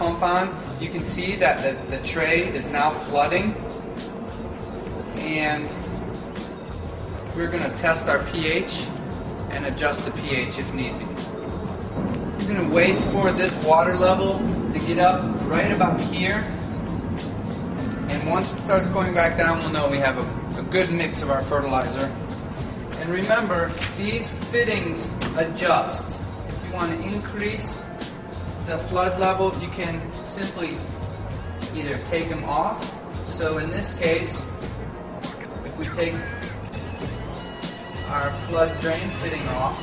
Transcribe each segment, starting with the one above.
pump on, you can see that the tray is now flooding, and we're going to test our pH and adjust the pH if need be. You're going to wait for this water level to get up right about here, and once it starts going back down, we'll know we have a good mix of our fertilizer. And remember, these fittings adjust. If you want to increase the flood level, you can simply either take them off. So in this case, if we take our flood drain fitting off,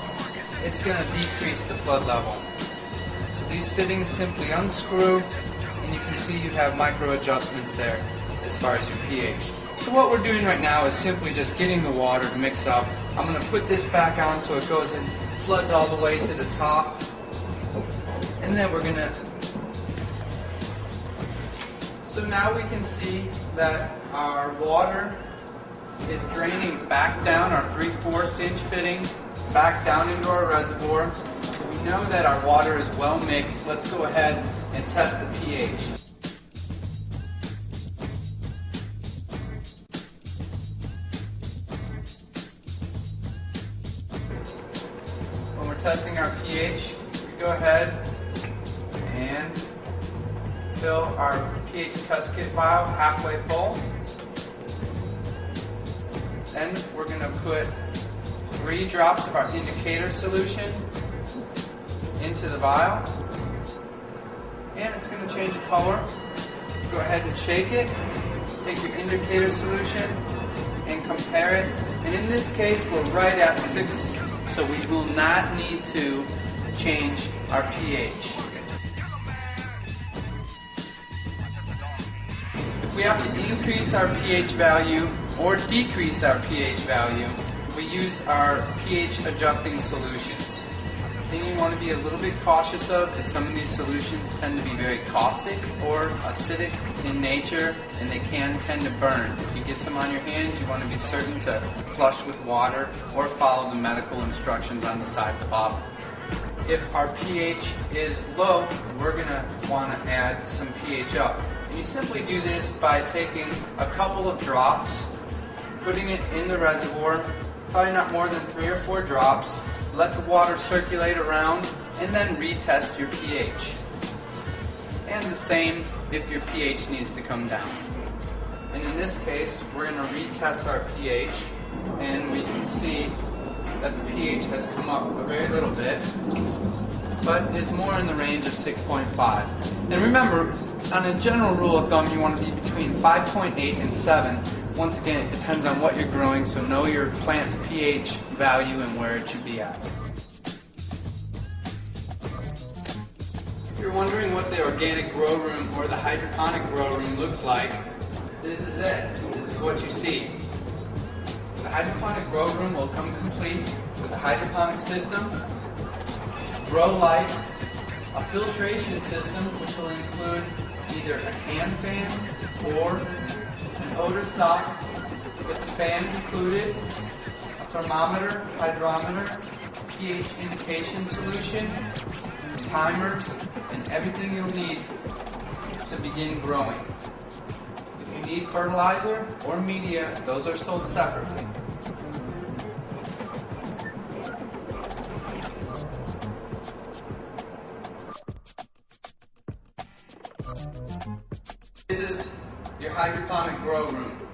it's going to decrease the flood level. So these fittings simply unscrew, and you can see you have micro adjustments there as far as your pH. So what we're doing right now is simply just getting the water to mix up. I'm going to put this back on so it goes and floods all the way to the top. And then we're going to... So now we can see that our water is draining back down, our 3/4 inch fitting, back down into our reservoir. We know that our water is well mixed. Let's go ahead and test the pH. When we're testing our pH, we go ahead and fill our pH test kit vial halfway full. Then we're going to put 3 drops of our indicator solution into the vial, and it's going to change the color. Go ahead and shake it, take your indicator solution and compare it, and in this case we're right at 6, so we will not need to change our pH. If we have to increase our pH value or decrease our pH value, we use our pH adjusting solutions. The thing you want to be a little bit cautious of is some of these solutions tend to be very caustic or acidic in nature, and they can tend to burn. If you get some on your hands, you want to be certain to flush with water or follow the medical instructions on the side of the bottle. If our pH is low, we're going to want to add some pH up. And you simply do this by taking a couple of drops, putting it in the reservoir, probably not more than 3 or 4 drops, let the water circulate around, and then retest your pH. And the same if your pH needs to come down. And in this case, we're going to retest our pH, and we can see that the pH has come up a very little bit, but is more in the range of 6.5. And remember, on a general rule of thumb, you want to be between 5.8 and 7. Once again, it depends on what you're growing, so know your plant's pH value and where it should be at. If you're wondering what the organic grow room or the hydroponic grow room looks like, this is it. This is what you see. The hydroponic grow room will come complete with a hydroponic system, grow light, a filtration system which will include either a can fan or an odor sock with the fan included, a thermometer, hydrometer, pH indication solution, timers, and everything you'll need to begin growing. If you need fertilizer or media, those are sold separately. This is your hydroponic grow room.